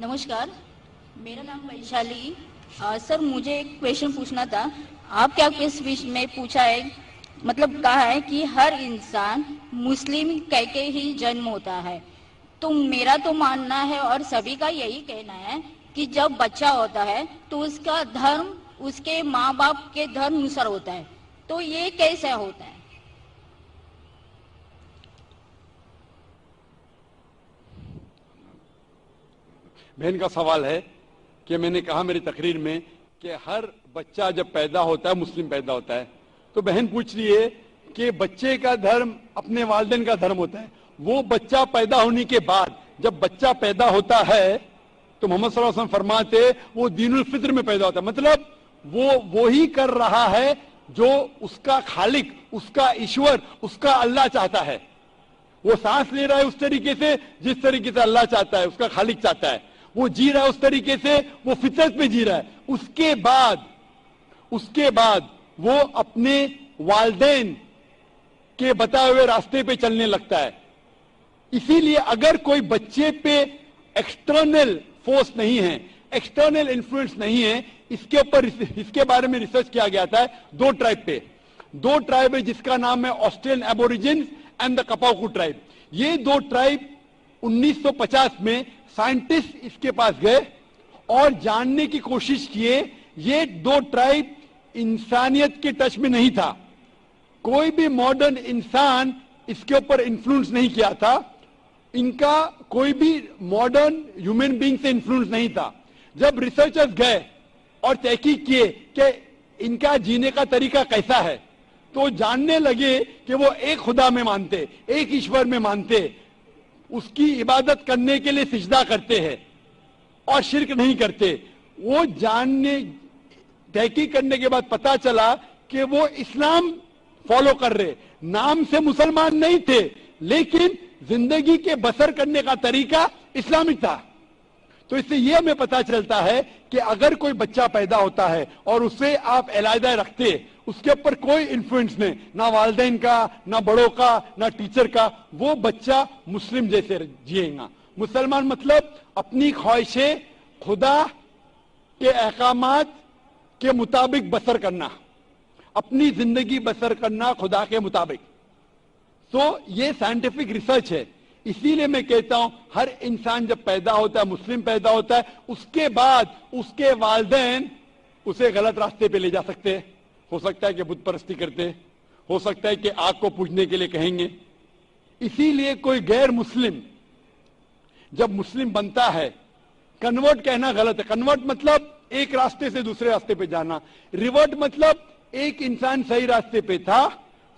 नमस्कार, मेरा नाम वैशाली। सर, मुझे एक क्वेश्चन पूछना था। आप क्या किस विषय में पूछा है, मतलब कहा है कि हर इंसान मुस्लिम कह के ही जन्म होता है। तो मेरा तो मानना है और सभी का यही कहना है कि जब बच्चा होता है तो उसका धर्म उसके माँ बाप के धर्म अनुसार होता है। तो ये कैसे होता है? बहन का सवाल है कि मैंने कहा मेरी तकरीर में कि हर बच्चा जब पैदा होता है मुस्लिम पैदा होता है। तो बहन पूछ रही है कि बच्चे का धर्म अपने वालिदैन का धर्म होता है। वो बच्चा पैदा होने के बाद जब बच्चा पैदा होता है तो मोहम्मद सल्लल्लाहु अलैहि वसल्लम फरमाते वो दीनुल फित्र में पैदा होता है, मतलब वो ही कर रहा है जो उसका खालिक, उसका ईश्वर, उसका अल्लाह चाहता है। वो सांस ले रहा है उस तरीके से जिस तरीके से अल्लाह चाहता है, उसका खालिक चाहता है। वो जी रहा है उस तरीके से, वो फितरत पे जी रहा है। उसके बाद वो अपने वालिदैन के बताए हुए रास्ते पे चलने लगता है। इसीलिए अगर कोई बच्चे पे एक्सटर्नल फोर्स नहीं है, एक्सटर्नल इन्फ्लुएंस नहीं है, इसके बारे में रिसर्च किया गया था दो ट्राइब पे। दो ट्राइब है जिसका नाम है ऑस्ट्रेलियन एबोरिजिन्स एंड द कपाकू ट्राइब। ये दो ट्राइब 1950 में साइंटिस्ट इसके पास गए और जानने की कोशिश किए। ये दो ट्राइब इंसानियत के टच में नहीं था, कोई भी मॉडर्न इंसान इसके ऊपर इन्फ्लुएंस नहीं किया था, इनका कोई भी मॉडर्न ह्यूमन बीइंग से इन्फ्लुएंस नहीं था। जब रिसर्चर्स गए और तहकीक किए कि इनका जीने का तरीका कैसा है, तो जानने लगे कि वो एक खुदा में मानते, एक ईश्वर में मानते, उसकी इबादत करने के लिए सिजदा करते हैं और शिर्क नहीं करते। वो जानने तहकीक करने के बाद पता चला कि वो इस्लाम फॉलो कर रहे, नाम से मुसलमान नहीं थे लेकिन जिंदगी के बसर करने का तरीका इस्लामिक था। तो इससे ये हमें पता चलता है कि अगर कोई बच्चा पैदा होता है और उसे आप अलहदा रखते, उसके ऊपर कोई इन्फ्लुएंस नहीं, ना वालिदैन का, ना बड़ों का, ना टीचर का, वो बच्चा मुस्लिम जैसे जिएगा। मुसलमान मतलब अपनी ख्वाहिशें खुदा के अहकामात के मुताबिक बसर करना, अपनी जिंदगी बसर करना खुदा के मुताबिक। तो ये साइंटिफिक रिसर्च है। इसीलिए मैं कहता हूं हर इंसान जब पैदा होता है, मुस्लिम पैदा होता है, उसके बाद उसके वालिदैन उसे गलत रास्ते पे ले जा सकते हैं। हो सकता है कि बुत परस्ती करते, हो सकता है कि आग को पूजने के लिए कहेंगे। इसीलिए कोई गैर मुस्लिम जब मुस्लिम बनता है, कन्वर्ट कहना गलत है। कन्वर्ट मतलब एक रास्ते से दूसरे रास्ते पे जाना। रिवर्ट मतलब एक इंसान सही रास्ते पे था,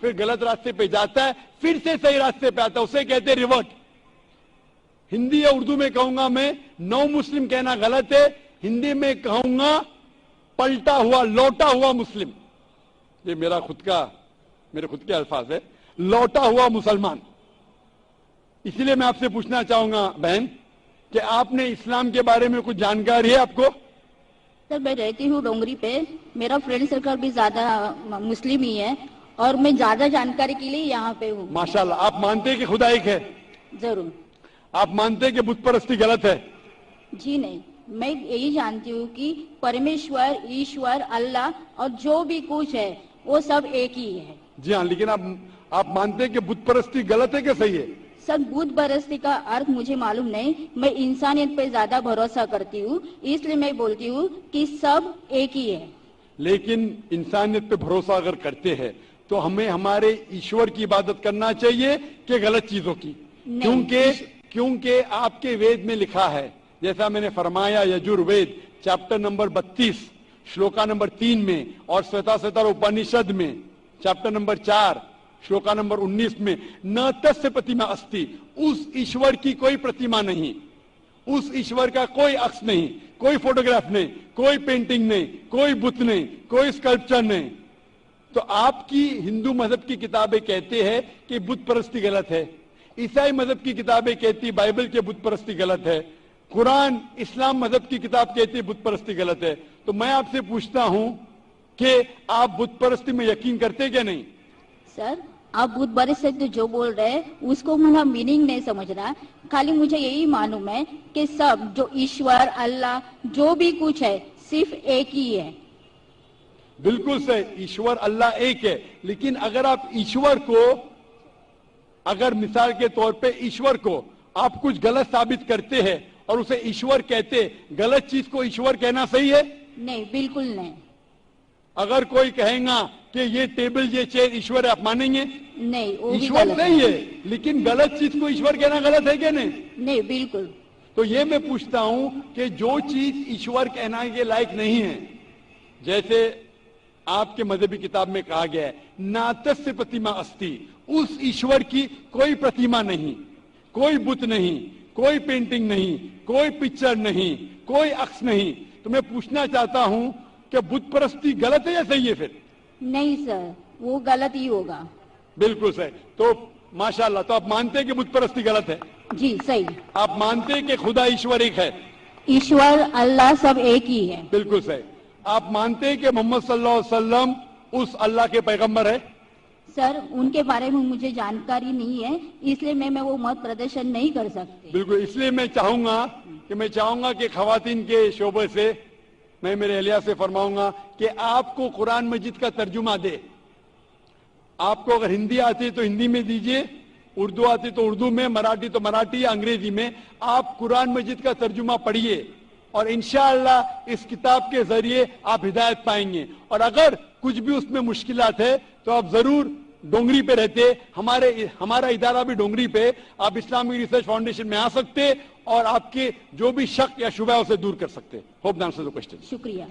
फिर गलत रास्ते पे जाता है, फिर से सही रास्ते पे आता है, उसे कहते हैं रिवर्ट। हिंदी या उर्दू में कहूंगा मैं, नौ मुस्लिम कहना गलत है, हिंदी में कहूंगा पलटा हुआ, लौटा हुआ मुस्लिम। ये मेरे खुद के अल्फाज है, लौटा हुआ मुसलमान। इसलिए मैं आपसे पूछना चाहूंगा बहन कि आपने इस्लाम के बारे में कुछ जानकारी है आपको? सर, मैं रहती हूँ डोंगरी पे, मेरा फ्रेंड सर्कल भी ज्यादा मुस्लिम ही है और मैं ज्यादा जानकारी के लिए यहाँ पे हूँ। माशाल्लाह। आप मानते हैं कि खुदा एक है? जरूर। आप मानते हैं कि बुत परस्ती गलत है? जी नहीं, मैं यही जानती हूँ कि परमेश्वर, ईश्वर, अल्लाह और जो भी कुछ है वो सब एक ही है। जी हाँ, लेकिन आप मानते हैं कि बुत परस्ती गलत है कि सही है? सर, बुत परस्ती का अर्थ मुझे मालूम नहीं, मैं इंसानियत पे ज्यादा भरोसा करती हूँ, इसलिए मैं बोलती हूँ कि सब एक ही है। लेकिन इंसानियत पे भरोसा अगर करते हैं तो हमें हमारे ईश्वर की इबादत करना चाहिए कि गलत चीजों की? क्योंकि आपके वेद में लिखा है, जैसा मैंने फरमाया, Yajurveda chapter number 32 shloka number 3 में और श्वेताश्वतर उपनिषद में चैप्टर नंबर 4 श्लोका नंबर 19 में, न तस्य प्रतिमा अस्ति, उस ईश्वर की कोई प्रतिमा नहीं, उस ईश्वर का कोई अक्ष नहीं, कोई फोटोग्राफ नहीं, कोई पेंटिंग नहीं, कोई बुत नहीं, कोई स्कल्पचर नहीं। तो आपकी हिंदू मजहब की किताबें कहते हैं कि बुत परस्ती गलत है, ईसाई मजहब की किताबें कहती बाइबल के बुत परस्ती गलत है, कुरान इस्लाम मजहब की किताब कहती है बुत परस्ती गलत है। तो मैं आपसे पूछता हूं कि आप बुत परस्ती में यकीन करते क्या नहीं? सर, आप बुद्ध बारे से तो जो बोल रहे हैं उसको मेरा मीनिंग नहीं समझ रहा, खाली मुझे यही मालूम है कि सब जो ईश्वर अल्लाह जो भी कुछ है सिर्फ एक ही है। बिल्कुल सही, ईश्वर अल्लाह एक है, लेकिन अगर आप ईश्वर को, अगर मिसाल के तौर पे ईश्वर को आप कुछ गलत साबित करते हैं और उसे ईश्वर कहते, गलत चीज को ईश्वर कहना सही है? नहीं, बिल्कुल नहीं। अगर कोई कहेगा कि ये टेबल ये चेयर ईश्वर है, आप मानेंगे? नहीं, वो भी ईश्वर गलत नहीं है, लेकिन गलत चीज को ईश्वर कहना गलत है क्या? नहीं, नहीं, बिल्कुल। तो ये मैं पूछता हूं कि जो चीज ईश्वर कहना के लायक नहीं है, जैसे आपके मजहबी किताब में कहा गया है नातस्य प्रतिमा अस्ति, उस ईश्वर की कोई प्रतिमा नहीं, कोई बुत नहीं, कोई पेंटिंग नहीं, कोई पिक्चर नहीं, कोई अक्स नहीं, तो मैं पूछना चाहता हूं कि बुत परस्ती गलत है या सही है? फिर नहीं सर, वो गलत ही होगा। बिल्कुल सही। तो माशाल्लाह, तो आप मानते हैं कि बुत परस्ती गलत है? जी सही। आप मानते हैं कि खुदा ईश्वर एक है? ईश्वर अल्लाह सब एक ही है। बिल्कुल सही। आप मानते हैं कि मोहम्मद सल्लल्लाहु अलैहि वसल्लम उस अल्लाह के पैगंबर है? सर, उनके बारे में मुझे जानकारी नहीं है, इसलिए मैं वो मत प्रदर्शन नहीं कर सकती। बिल्कुल, इसलिए मैं चाहूंगा कि खवातीन के शोबे से मैं मेरे अहलिया से फरमाऊंगा कि आपको कुरान मजीद का तर्जुमा दे। आपको अगर हिंदी आती है तो हिंदी में दीजिए, उर्दू आती तो उर्दू में, मराठी तो मराठी या अंग्रेजी में, आप कुरान मजीद का तर्जुमा पढ़िए और इंशाअल्लाह इस किताब के जरिए आप हिदायत पाएंगे। और अगर कुछ भी उसमें मुश्किलात है तो आप जरूर डोंगरी पे रहते, हमारा इदारा भी डोंगरी पे, आप इस्लामिक रिसर्च फाउंडेशन में आ सकते और आपके जो भी शक या शुबह उसे दूर कर सकते। Hope the answer the question. शुक्रिया।